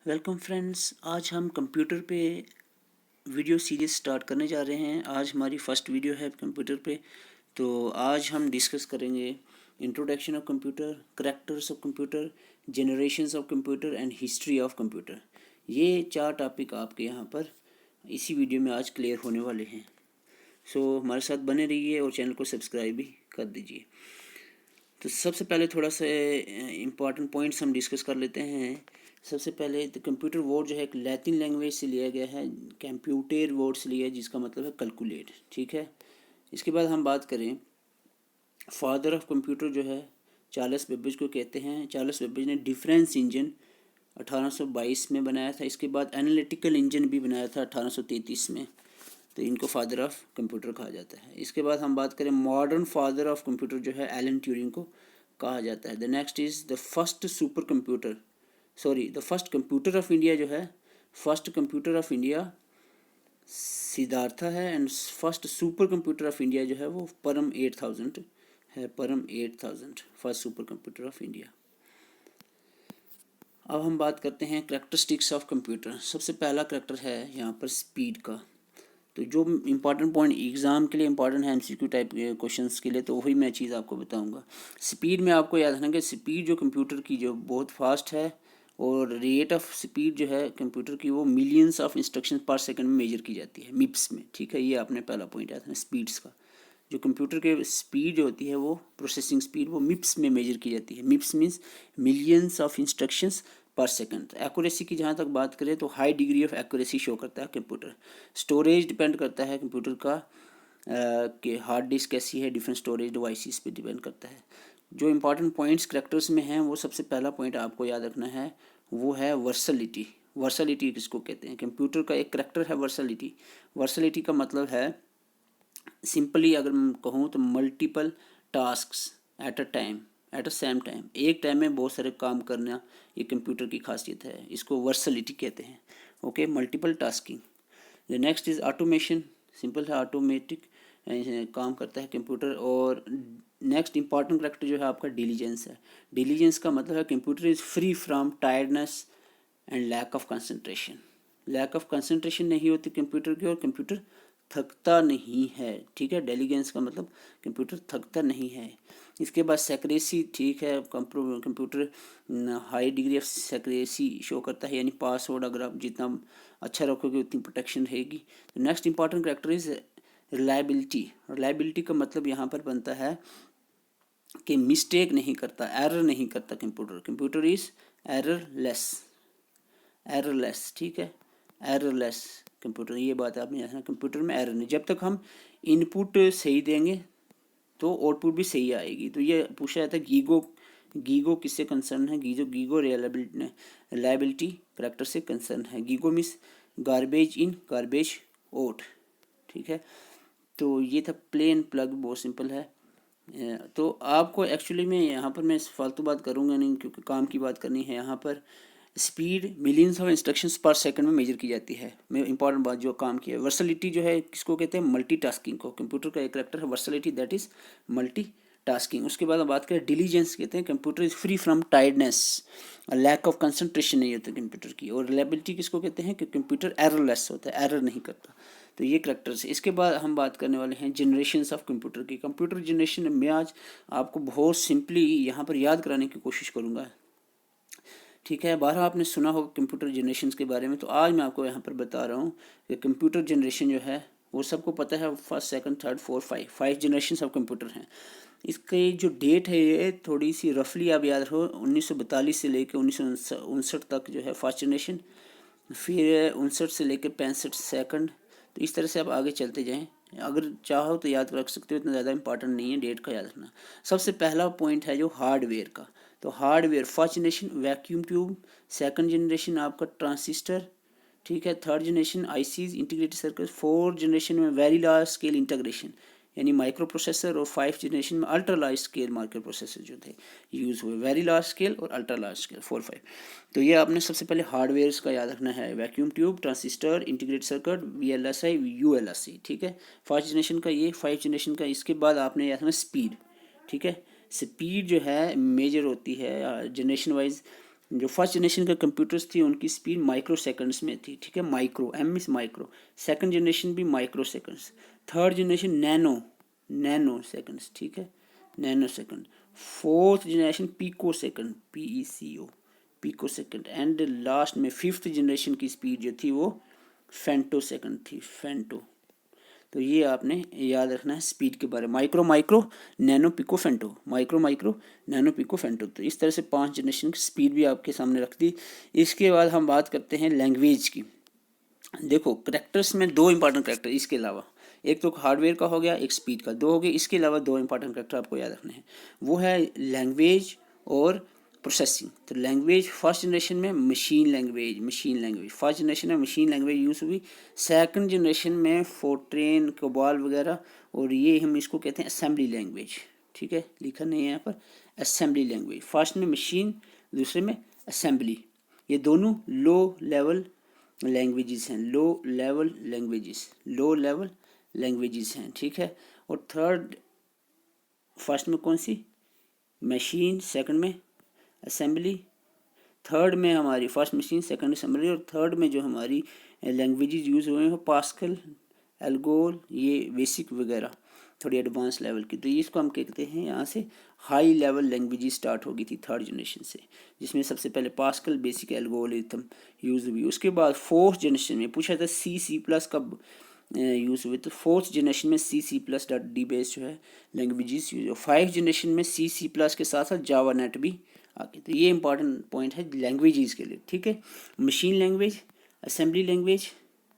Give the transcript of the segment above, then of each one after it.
Welcome friends, आज हम computer पे वीडियो सीरीज़ स्टार्ट करने जा रहे हैं। आज हमारी फर्स्ट वीडियो है कंप्यूटर पे। तो आज हम डिस्कस करेंगे introduction of computer, characters of computer, generations of computer and history of computer. ये 4 टॉपिक आपके यहाँ पर इसी वीडियो में आज क्लियर होने वाले हैं। सो हमारे साथ बने रहिए और चैनल को सब्सक्राइब भी कर दीजिए। तो सबसे पहले थोड़ा सा इम्पॉर्टेंट पॉइंट्स हम डिस्कस कर लेते हैं। सबसे पहले तो कंप्यूटर वर्ड जो है एक लैटिन लैंग्वेज से लिया गया है, कंप्यूटर वर्ड से लिया है जिसका मतलब है कैलकुलेट। ठीक है। इसके बाद हम बात करें फादर ऑफ कंप्यूटर जो है चार्ल्स बेबेज को कहते हैं। चार्ल्स बेबेज ने डिफरेंस इंजन 1822 में बनाया था। इसके बाद एनालिटिकल इंजन भी बनाया था 1833 में। तो इनको फादर ऑफ कंप्यूटर कहा जाता है। इसके बाद हम बात करें मॉडर्न फादर ऑफ कंप्यूटर जो है एलन ट्यूरिंग को कहा जाता है। The next is the first super computer, the first computer of India जो है, first computer of India Siddhartha है। And first super computer of India जो है वो परम 8000 है। Param 8000 first super computer of India. अब हम बात करते हैं करैक्टरिस्टिक्स ऑफ कंप्यूटर। सबसे पहला करैक्टर है यहाँ पर स्पीड का। तो जो इम्पॉर्टेंट पॉइंट एग्ज़ाम के लिए इम्पॉर्टेंट है, एमसीक्यू टाइप के क्वेश्चंस के लिए, तो वही मैं चीज़ आपको बताऊंगा। स्पीड में आपको याद रखना कि स्पीड जो कंप्यूटर की जो बहुत फास्ट है, और रेट ऑफ स्पीड जो है कंप्यूटर की वो मिलियंस ऑफ इंस्ट्रक्शन पर सेकंड में मेजर की जाती है, मिप्स में। ठीक है, ये आपने पहला पॉइंट याद रखना स्पीड्स का। जो कंप्यूटर के स्पीड जो होती है वो प्रोसेसिंग स्पीड वो मिप्स में मेजर की जाती है। मिप्स मीन्स मिलियंस ऑफ इंस्ट्रक्शंस पर सेकंड। एक्यूरेसी की जहाँ तक बात करें तो high degree of accuracy show करता है कंप्यूटर। स्टोरेज डिपेंड करता है कंप्यूटर का कि हार्ड डिस्क कैसी है, डिफरेंट स्टोरेज डिवाइसेस पे डिपेंड करता है। जो इंपॉर्टेंट पॉइंट्स करैक्टर्स में हैं वो सबसे पहला पॉइंट आपको याद रखना है, वो है वर्सलिटी। वर्सलिटी किसको कहते हैं? कंप्यूटर का एक करैक्टर है वर्सलिटी। वर्सलिटी का मतलब है सिंपली अगर मैं कहूँ तो multiple tasks at a time, at a same time, एक टाइम में बहुत सारे काम करना, ये कंप्यूटर की खासियत है। इसको वर्सलिटी कहते हैं। Okay, multiple tasking. The next is automation. Simple है, ऑटोमेटिक काम करता है कंप्यूटर। और नेक्स्ट इंपॉर्टेंट करेक्टर जो है आपका डिलीजेंस है। डिलीजेंस का मतलब है computer is free from tiredness and lack of concentration. Lack of concentration नहीं होती कंप्यूटर की, और कंप्यूटर थकता नहीं है। ठीक है, डिलीजेंस का मतलब कंप्यूटर थकता नहीं है। इसके बाद सेक्रेसी, ठीक है, computer high degree of secrecy show करता है, यानी पासवर्ड अगर आप जितना अच्छा रखोगे उतनी प्रोटेक्शन रहेगी। Next important character is reliability. Reliability का मतलब यहाँ पर बनता है कि मिस्टेक नहीं करता, एरर नहीं करता computer. Computer is errorless, errorless. ठीक है, एररलेस कंप्यूटर, ये बात आपने याद रखना। कंप्यूटर में एरर नहीं, जब तक हम इनपुट सही देंगे तो आउटपुट भी सही आएगी। तो ये पूछा जाता है गीगो, गीगो किससे कंसर्न है? गीगो रिलायबिलिटी करेक्टर से कंसर्न है। GIGO means garbage in garbage out. ठीक है, तो ये था प्लेन प्लग, बहुत सिंपल है। तो आपको एक्चुअली में यहाँ पर मैं फालतू बात करूँगा नहीं, क्योंकि काम की बात करनी है। यहाँ पर स्पीड मिलियंस ऑफ इंस्ट्रक्शंस पर सेकंड में मेजर की जाती है। मैं इंपॉर्टेंट बात जो काम की है। वर्सलिटी जो है किसको कहते हैं? मल्टीटास्किंग को। कंप्यूटर का एक करेक्टर है वर्सलिटी, दैट इज मल्टीटास्किंग। उसके बाद हम बात करें डिलीजेंस, कहते हैं computer is free from tiredness, lack of concentration नहीं होता कंप्यूटर की। और रिलायबिलिटी किसको कहते हैं? कि कंप्यूटर एररलेस होता है, एरर नहीं करता। तो ये करेक्टर्स है। इसके बाद हम बात करने वाले हैं जनरेशन्स ऑफ कंप्यूटर की। कंप्यूटर जनरेशन में आज आपको बहुत सिंपली यहाँ पर याद कराने की कोशिश करूँगा। ठीक है, बारह आपने सुना होगा कंप्यूटर जनरेशन के बारे में, तो आज मैं आपको यहाँ पर बता रहा हूँ कि कंप्यूटर जनरेशन जो है वो सबको पता है, first second third fourth five generation of computer हैं। इसकी जो डेट है ये थोड़ी सी रफली आप याद रखो, 1942 से लेकर 1959 तक जो है फर्स्ट जनरेशन, फिर 59 से लेकर 65 सेकंड। तो इस तरह से आप आगे चलते जाएं। अगर चाहो तो याद रख सकते हो, इतना ज़्यादा इंपॉर्टेंट नहीं है, डेट का याद रखना। सबसे पहला पॉइंट है जो हार्डवेयर का। तो hardware, first generation vacuum tube, second generation आपका ट्रांजिस्टर, ठीक है, third generation ICs integrated circuit, fourth generation में वेरी लार्ज स्केल इंटीग्रेशन यानी माइक्रो प्रोसेसर, और फाइव जनरेशन में ultra large scale micro processor जो थे यूज़ हुए, वेरी लार्ज स्केल और अल्ट्रा लार्ज स्केल, 4 5। तो ये आपने सबसे पहले हार्डवेयर का याद रखना है, vacuum tube, transistor, integrated circuit, VLSI, ULSI. ठीक है, फर्स्ट जनरेशन का ये, फाइव जनरेशन का। इसके बाद आपने याद रखना स्पीड। ठीक है, स्पीड जो है मेजर होती है जनरेशन वाइज जो फर्स्ट जनरेशन के कंप्यूटर्स थी उनकी स्पीड माइक्रो सेकंड्स में थी, ठीक है, micro, M is micro. Second generation भी micro seconds. Third generation nano, nano seconds, ठीक है, nano second. Fourth generation pico second, PECO, pico second. And last में फिफ्थ जनरेशन की स्पीड जो थी वो फेंटो सेकंड थी, फेंटो। तो ये आपने याद रखना है स्पीड के बारे में, micro micro nano pico femto, micro micro nano pico femto. तो इस तरह से 5 जनरेशन की स्पीड भी आपके सामने रख दी। इसके बाद हम बात करते हैं लैंग्वेज की। देखो करेक्टर्स में दो इंपॉर्टेंट करेक्टर इसके अलावा, एक तो हार्डवेयर का हो गया, एक स्पीड का, दो हो गए। इसके अलावा दो इंपॉर्टेंट करेक्टर आपको याद रखने हैं, वो है लैंग्वेज और प्रोसेसिंग। तो लैंग्वेज फर्स्ट जनरेशन में machine language, machine language first generation में मशीन लैंग्वेज यूज़ हुई। सेकंड जनरेशन में फोर्ट्रेन, कोबाल वगैरह, और ये हम इसको कहते हैं असेंबली लैंग्वेज, ठीक है, लिखा नहीं है यहाँ पर, असेंबली लैंग्वेज। फर्स्ट में मशीन, दूसरे में असेंबली। ये दोनों लो लेवल लैंग्वेजेस हैं, low level languages, low level languages हैं, ठीक है। और थर्ड, फर्स्ट में कौन सी, मशीन, सेकंड में असेंबली, थर्ड में हमारी फर्स्ट मशीन, सेकंड असेंबली, और थर्ड में जो हमारी लैंग्वेजेस यूज़ हुए हैं पास्कल, एल्गोल, ये बेसिक वगैरह, थोड़ी एडवांस लेवल की। तो ये इसको हम कहते हैं, यहाँ से हाई लेवल लैंग्वेजेस स्टार्ट होगी थी थर्ड जनरेशन से, जिसमें सबसे पहले पास्कल, बेसिक, एल्गोरिथम यूज़ हुई। उसके बाद फोर्थ जनरेशन में पूछा था C प्लस कब यूज़ हुए, तो फोर्थ जनरेशन में C plus dot D base जो है लैंग्वेजेस यूज हुई। फाइव जनरेशन में C प्लस के साथ साथ जावा नेट भी आगे। तो ये इंपॉर्टेंट पॉइंट है लैंग्वेजेस के लिए, ठीक है। मशीन लैंग्वेज, असेंबली लैंग्वेज,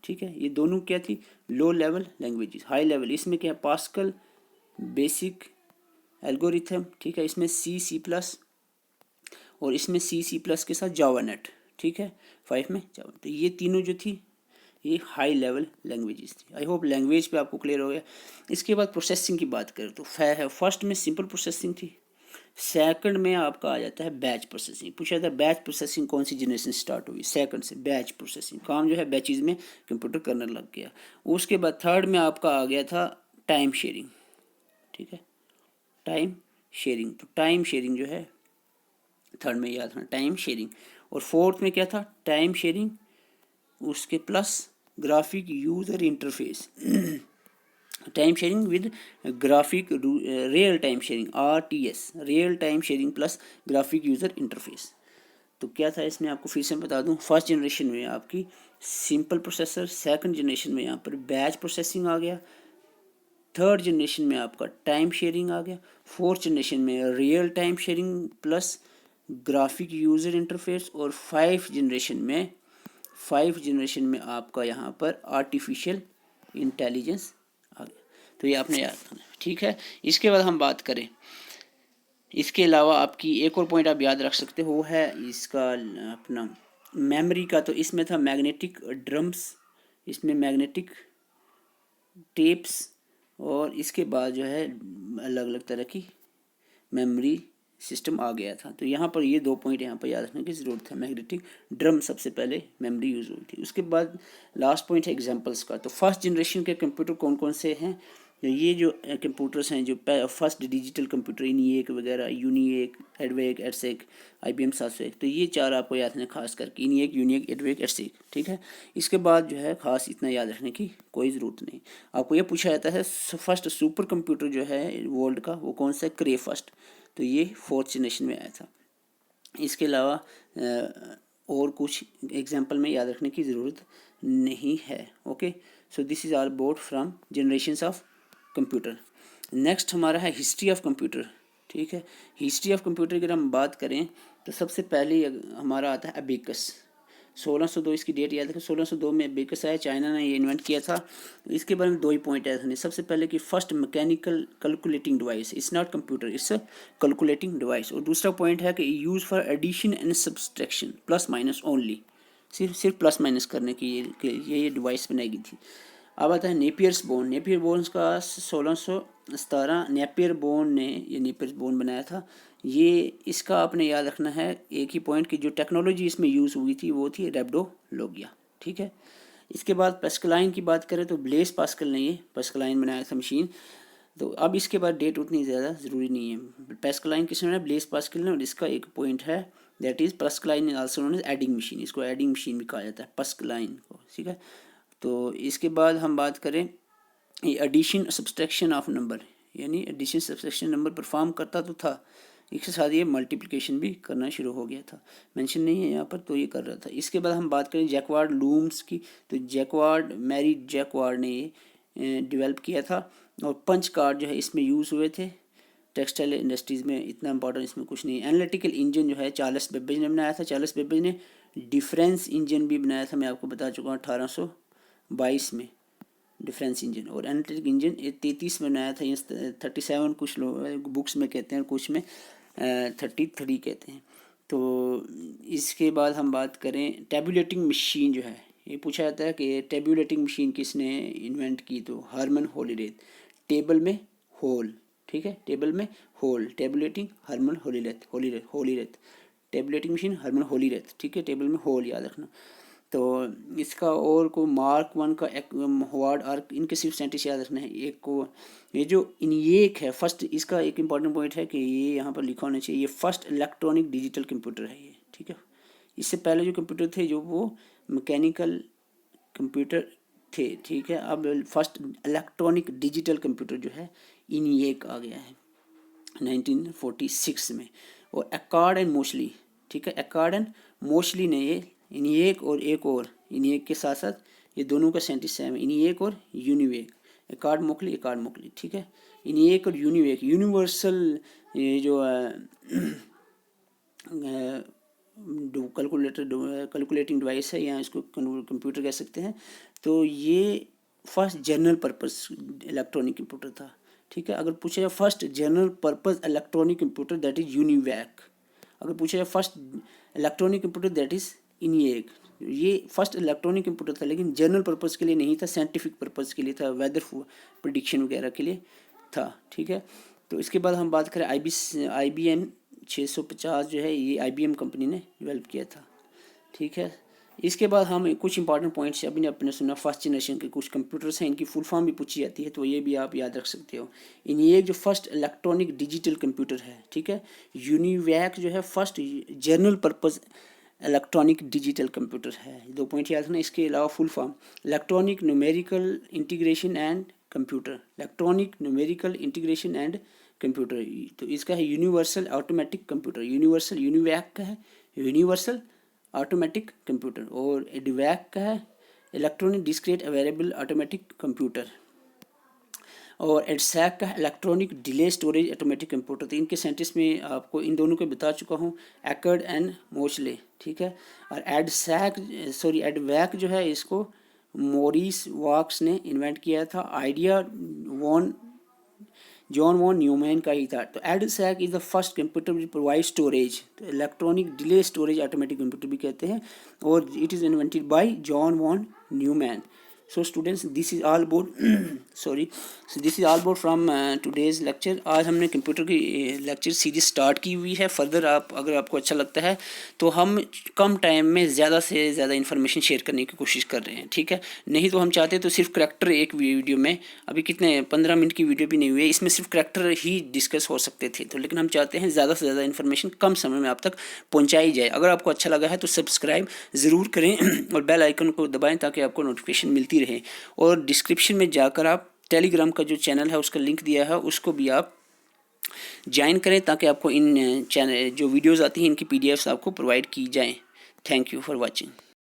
ठीक है, ये दोनों क्या थी, low level languages. High level इसमें क्या है, पास्कल, बेसिक, एल्गोरिथम, ठीक है, इसमें C प्लस, और इसमें C प्लस के साथ जावा नेट, ठीक है, फाइव में जावा। तो ये तीनों जो थी ये हाई लेवल लैंग्वेजेस थी। आई होप लैंग्वेज पे आपको क्लियर हो गया। इसके बाद प्रोसेसिंग की बात करें तो फर्स्ट में सिंपल प्रोसेसिंग थी, सेकंड में आपका आ जाता है बैच प्रोसेसिंग। पूछा था बैच प्रोसेसिंग कौन सी जनरेशन स्टार्ट हुई, सेकंड से बैच प्रोसेसिंग, काम जो है बैचेज में कंप्यूटर करने लग गया। उसके बाद थर्ड में आपका आ गया था टाइम शेयरिंग, ठीक है, टाइम शेयरिंग। तो टाइम शेयरिंग जो है थर्ड में याद रखना, टाइम शेयरिंग। और फोर्थ में क्या था, टाइम शेयरिंग, उसके plus graphic user interface, time sharing with graphic, real time sharing, RTS, real time sharing plus graphic user interface. तो क्या था इसमें आपको फिर से बता दूं, फर्स्ट जनरेशन में आपकी सिंपल प्रोसेसर, सेकंड जनरेशन में यहाँ पर बैच प्रोसेसिंग आ गया, थर्ड जनरेशन में आपका टाइम शेयरिंग आ गया, फोर्थ जनरेशन में real time sharing plus graphic user interface, और फाइव जनरेशन में आपका यहाँ पर आर्टिफिशियल इंटेलिजेंस आ गया। तो ये आपने याद रखना है, ठीक है। इसके बाद हम बात करें, इसके अलावा आपकी एक और पॉइंट आप याद रख सकते हो, वो है इसका अपना मेमोरी का। तो इसमें था मैग्नेटिक ड्रम्स, इसमें मैग्नेटिक टेप्स, और इसके बाद जो है अलग अलग तरह की मेमोरी सिस्टम आ गया था। तो यहाँ पर ये दो पॉइंट यहाँ पर याद रखने की ज़रूरत है। मैग्नेटिक ड्रम सबसे पहले मेमोरी यूज़ हुई थी। उसके बाद लास्ट पॉइंट है एग्जांपल्स का। तो फर्स्ट जनरेशन के कंप्यूटर कौन कौन से हैं, ये जो कंप्यूटर्स हैं, जो फर्स्ट डिजिटल कंप्यूटर, इनिएक वगैरह, यूनिएक, एडवेक, एडसेक, IBM 701, तो ये चार आपको याद रखना खास करके, इनिएक, यूनिएक, एडवेक, एडसेक, ठीक है। इसके बाद जो है खास इतना याद रखने की कोई ज़रूरत नहीं। आपको ये पूछा जाता है फर्स्ट सुपर कंप्यूटर जो है वर्ल्ड का वो कौन सा है, क्रे फर्स्ट। तो ये फोर्थ जनरेशन में आया था। इसके अलावा और कुछ एग्जाम्पल में याद रखने की ज़रूरत नहीं है। Okay, so this is are about from generations of computer. Next हमारा है हिस्ट्री ऑफ कंप्यूटर, ठीक है। हिस्ट्री ऑफ कंप्यूटर की अगर हम बात करें तो सबसे पहले हमारा आता है अबेकस। 1602 इसकी डेट याद रखें, 1602 में अबेकस आया, चाइना ने ये इन्वेंट किया था। इसके बारे में दो ही पॉइंट आए थे। सबसे पहले कि first mechanical calculating device, it's not computer, it's a calculating device. और दूसरा पॉइंट है कि use for addition and subtraction, plus minus only, सिर्फ प्लस माइनस करने की ये डिवाइस बनाई गई थी। अब आता है नेपियर्स बोन। नेपियर बोन्स का 1617 नेपियर बोन ने ये नेपियर्स बोन बनाया था। ये इसका आपने याद रखना है एक ही पॉइंट कि जो टेक्नोलॉजी इसमें यूज़ हुई थी वो थी रेप्डोलोगिया, ठीक है। इसके बाद पास्कलाइन की बात करें तो ब्लेस पास्कल ने ये पास्कलाइन बनाया था मशीन। तो अब इसके बाद डेट उतनी ज़्यादा ज़रूरी नहीं है। पास्कलाइन किसने बनाया, ब्लेस पास्कल ने। और इसका एक पॉइंट है that is Pascaline is also known as adding machine, इसको एडिंग मशीन भी कहा जाता है पर्सकलाइन को, ठीक है। तो इसके बाद हम बात करें ये एडिशन सब्सट्रैक्शन ऑफ नंबर, यानी एडिशन सब्सट्रैक्शन नंबर परफॉर्म करता तो था, इसके साथ ये मल्टीप्लिकेशन भी करना शुरू हो गया था, मेंशन नहीं है यहाँ पर, तो ये कर रहा था। इसके बाद हम बात करें जैकवार्ड लूम्स की, तो जैकवार्ड मैरी जैकवार्ड ने ये डेवलप किया था, और पंच कार्ड जो है इसमें यूज़ हुए थे टेक्सटाइल इंडस्ट्रीज़ में, इतना इंपॉर्टेंट इसमें कुछ नहीं। एनालिटिकल इंजन जो है चार्ल्स बेबेज ने बनाया था, चार्ल्स बेबेज ने डिफरेंस इंजन भी बनाया था, मैं आपको बता चुका हूँ 1822 में डिफरेंस इंजन, और एनालिटिक इंजन 33 में बनाया था, ये 37 कुछ लोग बुक्स में कहते हैं, कुछ में 33 कहते हैं। तो इसके बाद हम बात करें टेबुलेटिंग मशीन जो है, ये पूछा जाता है कि टेबुलेटिंग मशीन किसने इन्वेंट की, तो हरमन होलीरेथ, टेबल में होल, ठीक है, टेबल में hole, tabulating Herman Hollerith, tabulating machine Herman Hollerith, ठीक है, टेबल में होल याद रखना। तो इसका और को मार्क 1 का हॉवार्ड आर्क, इनके सिर्फ साइंटिस्ट याद रखना है। एक को ये जो इनिएक है फर्स्ट, इसका एक इम्पॉर्टेंट पॉइंट है कि ये यहाँ पर लिखा होना चाहिए, ये फर्स्ट इलेक्ट्रॉनिक डिजिटल कंप्यूटर है ये, ठीक है। इससे पहले जो कंप्यूटर थे जो वो मैकेनिकल कंप्यूटर थे, ठीक है। अब फर्स्ट इलेक्ट्रॉनिक डिजिटल कंप्यूटर जो है इनिएक आ गया है 1946 में, और एक्कार्ड एंड मोशली, ठीक है, एक्कार्ड एंड मोशली ने ये इनिएक और एक और इनिएक के साथ साथ ये दोनों का साइंटिस्ट है, इनिएक और यूनिवेक, एक्कार्ड मोकली, ठीक है। इनिएक और यूनिवेक यूनिवर्सल, ये जो कैलकुलेटिंग डिवाइस है, या इसको कंप्यूटर कह सकते हैं। तो ये first general purpose electronic computer था, ठीक है। अगर पूछा जाए first general purpose electronic computer that is UNIVAC, अगर पूछा जाए first electronic computer that is ENIAC, ये फर्स्ट इलेक्ट्रॉनिक कंप्यूटर था, लेकिन जनरल पर्पस के लिए नहीं था, साइंटिफिक पर्पस के लिए था, वेदर प्रिडिक्शन वगैरह के लिए था, ठीक है। तो इसके बाद हम बात करें IBM 650 जो है, ये IBM कंपनी ने डेवलप किया था, ठीक है। इसके बाद हम कुछ इंपॉर्टेंट पॉइंट्स अभी ने अपने सुना, फर्स्ट जनरेशन के कुछ कंप्यूटर्स हैं, इनकी फुल फॉर्म भी पूछी जाती है, तो ये भी आप याद रख सकते हो। इनिएक जो फर्स्ट इलेक्ट्रॉनिक डिजिटल कंप्यूटर है, ठीक है। यूनिवैक जो है first general purpose electronic digital computer है, 2 पॉइंट याद रखना। इसके अलावा full form electronic numerical integration and computer, electronic numerical integration and computer, तो इसका है universal automatic computer, universal UNIVAC का है यूनिवर्सल ऑटोमेटिक कंप्यूटर, और एडवैक का है electronic discrete available automatic computer, और एडसैक का electronic delay storage automatic computer. तो इनके साइंटिस्ट में आपको इन दोनों को बता चुका हूँ, एक्कर्ड एंड मोशले, ठीक है। और एडवैक जो है इसको मॉरिस वॉक्स ने इन्वेंट किया था, आइडिया जॉन वॉन न्यूमैन का ही था। तो EDSAC is the first computer which provide storage, तो electronic delay storage automatic computer भी कहते हैं, और it is invented by John von Neumann. So students, this is all about this is all about from today's lecture। आज हमने computer की lecture series start की हुई है। फर्दर अगर आपको अच्छा लगता है तो हम कम टाइम में ज़्यादा से ज़्यादा इन्फॉर्मेशन शेयर करने की कोशिश कर रहे हैं, ठीक है। नहीं तो हम चाहते तो सिर्फ करैक्टर एक वीडियो में, अभी कितने 15 मिनट की वीडियो भी नहीं हुई है, इसमें सिर्फ करैक्टर ही डिस्कस हो सकते थे, तो लेकिन हम चाहते हैं ज़्यादा से ज़्यादा इन्फॉर्मेशन कम समय में आप तक पहुँचाई जाए। अगर आपको अच्छा लगा है तो सब्सक्राइब ज़रूर करें और बेल आइकन को दबाएँ ताकि आपको नोटिफिकेशन मिलती रहे। और डिस्क्रिप्शन में जाकर आप टेलीग्राम का जो चैनल है उसका लिंक दिया है, उसको भी आप ज्वाइन करें ताकि आपको इन चैनल जो वीडियोस आती हैं इनकी PDFs आपको प्रोवाइड की जाएं। Thank you for watching.